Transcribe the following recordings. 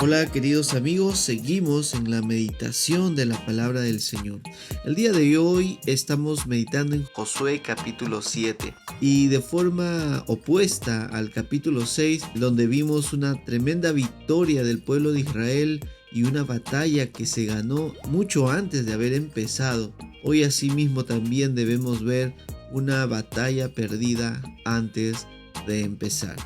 Hola queridos amigos, seguimos en la meditación de la palabra del Señor. El día de hoy estamos meditando en Josué capítulo 7 y de forma opuesta al capítulo 6, donde vimos una tremenda victoria del pueblo de Israel y una batalla que se ganó mucho antes de haber empezado. Hoy asimismo también debemos ver una batalla perdida antes de empezar.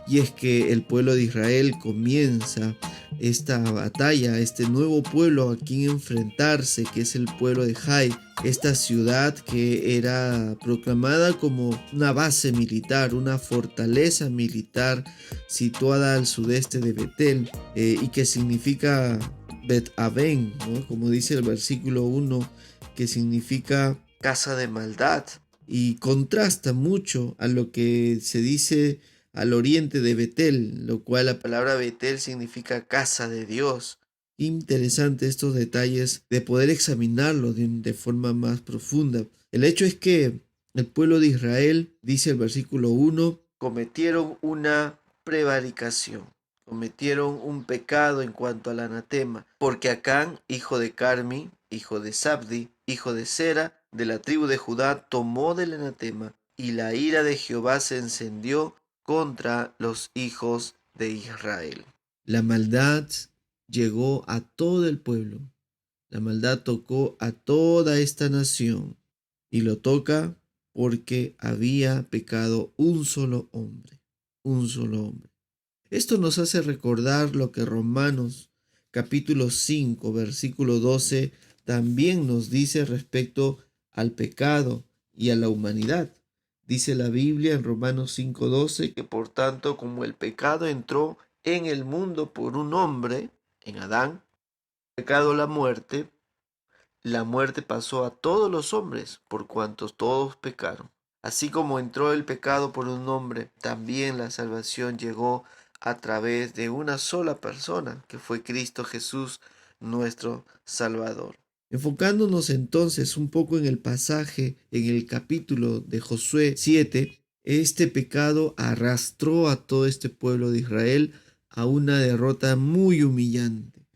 Y es que el pueblo de Israel comienza esta batalla, este nuevo pueblo a quien enfrentarse, que es el pueblo de Jai, esta ciudad que era proclamada como una base militar, una fortaleza militar situada al sudeste de Betel, y que significa Bet Aven, ¿no? Como dice el versículo 1, que significa casa de maldad, y contrasta mucho a lo que se dice al oriente de Betel, lo cual la palabra Betel significa casa de Dios. Interesante estos detalles de poder examinarlo de forma más profunda. El hecho es que el pueblo de Israel, dice el versículo 1, cometieron una prevaricación, cometieron un pecado en cuanto al anatema, porque Acán, hijo de Carmi, hijo de Sabdi, hijo de Sera, de la tribu de Judá, tomó del anatema, y la ira de Jehová se encendió contra los hijos de Israel. La maldad llegó a todo el pueblo. La maldad tocó a toda esta nación y lo toca porque había pecado un solo hombre, un solo hombre. Esto nos hace recordar lo que Romanos capítulo 5 versículo 12 también nos dice respecto al pecado y a la humanidad. Dice la Biblia en Romanos 5:12 que por tanto como el pecado entró en el mundo por un hombre, en Adán, pecado la muerte pasó a todos los hombres por cuantos todos pecaron. Así como entró el pecado por un hombre, también la salvación llegó a través de una sola persona, que fue Cristo Jesús, nuestro Salvador. Enfocándonos entonces un poco en el pasaje, en el capítulo de Josué 7, este pecado arrastró a todo este pueblo de Israel a una derrota muy humillante.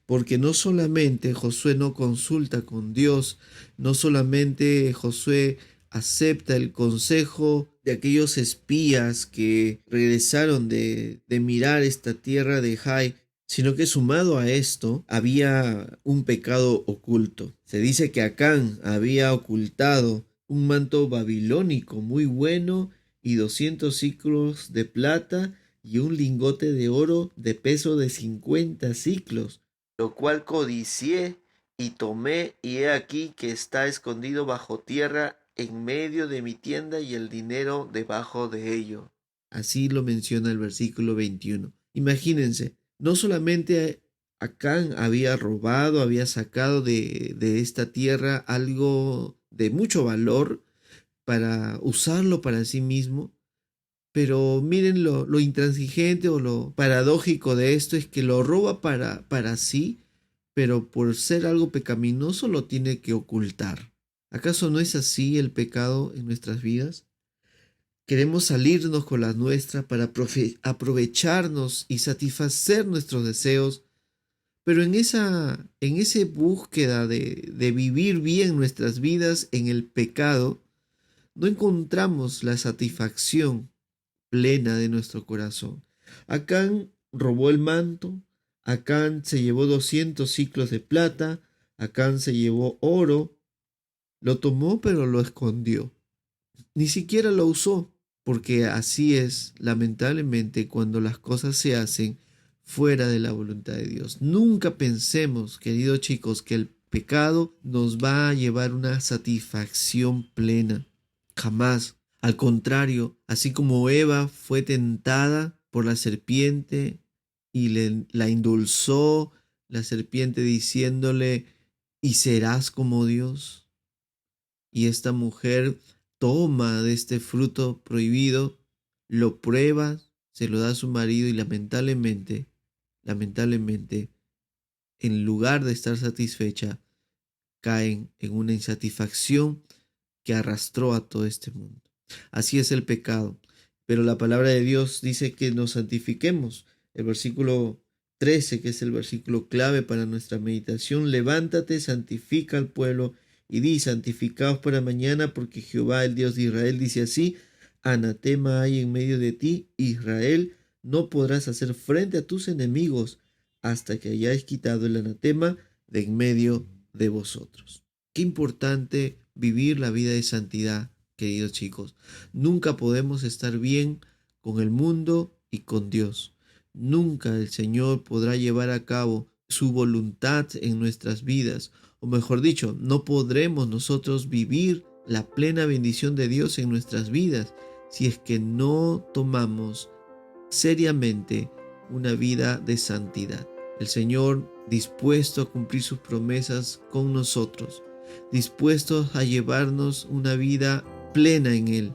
Porque no solamente Josué no consulta con Dios, no solamente Josué acepta el consejo de aquellos espías que regresaron de mirar esta tierra de Jai, sino que sumado a esto había un pecado oculto. Se dice que Acán había ocultado un manto babilónico muy bueno y 200 ciclos de plata y un lingote de oro de peso de 50 ciclos, lo cual codicié y tomé, y he aquí que está escondido bajo tierra en medio de mi tienda y el dinero debajo de ello. Así lo menciona el versículo 21. Imagínense, no solamente Acán había robado, había sacado de esta tierra algo de mucho valor para usarlo para sí mismo, pero miren lo intransigente o lo paradójico de esto es que lo roba para sí, pero por ser algo pecaminoso lo tiene que ocultar. ¿Acaso no es así el pecado en nuestras vidas? Queremos salirnos con la nuestra para aprovecharnos y satisfacer nuestros deseos, pero en esa búsqueda de vivir bien nuestras vidas en el pecado, no encontramos la satisfacción plena de nuestro corazón. Acán robó el manto, Acán se llevó 200 ciclos de plata, Acán se llevó oro, lo tomó pero lo escondió. Ni siquiera lo usó, porque así es, lamentablemente, cuando las cosas se hacen fuera de la voluntad de Dios. Nunca pensemos, queridos chicos, que el pecado nos va a llevar una satisfacción plena. Jamás. Al contrario, así como Eva fue tentada por la serpiente y la endulzó, la serpiente diciéndole, ¿y serás como Dios? Y esta mujer toma de este fruto prohibido, lo prueba, se lo da a su marido y lamentablemente, en lugar de estar satisfecha, caen en una insatisfacción que arrastró a todo este mundo. Así es el pecado. Pero la palabra de Dios dice que nos santifiquemos. El versículo 13, que es el versículo clave para nuestra meditación. Levántate, santifica al pueblo y di: santificaos para mañana, porque Jehová, el Dios de Israel, dice así: anatema hay en medio de ti, Israel, no podrás hacer frente a tus enemigos hasta que hayáis quitado el anatema de en medio de vosotros. Qué importante vivir la vida de santidad, queridos chicos. Nunca podemos estar bien con el mundo y con Dios. Nunca el Señor podrá llevar a cabo su voluntad en nuestras vidas, o mejor dicho, no podremos nosotros vivir la plena bendición de Dios en nuestras vidas si es que no tomamos seriamente una vida de santidad. El Señor dispuesto a cumplir sus promesas con nosotros, dispuesto a llevarnos una vida plena en Él,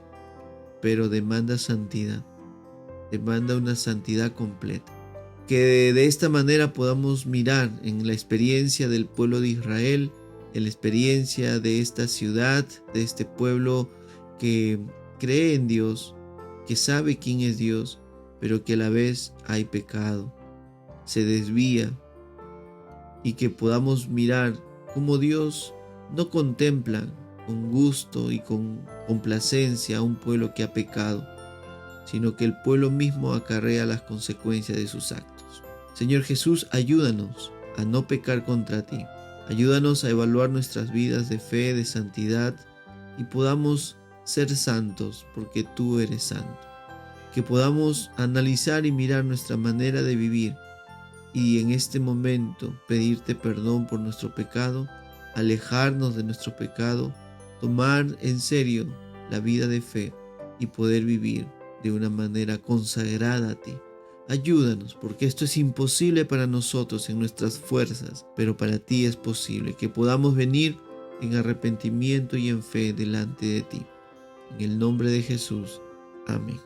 pero demanda santidad, demanda una santidad completa. Que de esta manera podamos mirar en la experiencia del pueblo de Israel, en la experiencia de esta ciudad, de este pueblo que cree en Dios, que sabe quién es Dios, pero que a la vez hay pecado, se desvía, y que podamos mirar cómo Dios no contempla con gusto y con complacencia a un pueblo que ha pecado, sino que el pueblo mismo acarrea las consecuencias de sus actos. Señor Jesús, ayúdanos a no pecar contra ti. Ayúdanos a evaluar nuestras vidas de fe, de santidad, y podamos ser santos porque tú eres santo. Que podamos analizar y mirar nuestra manera de vivir y en este momento pedirte perdón por nuestro pecado, alejarnos de nuestro pecado, tomar en serio la vida de fe y poder vivir de una manera consagrada a ti. Ayúdanos, porque esto es imposible para nosotros en nuestras fuerzas, pero para ti es posible, que podamos venir en arrepentimiento y en fe delante de ti. En el nombre de Jesús. Amén.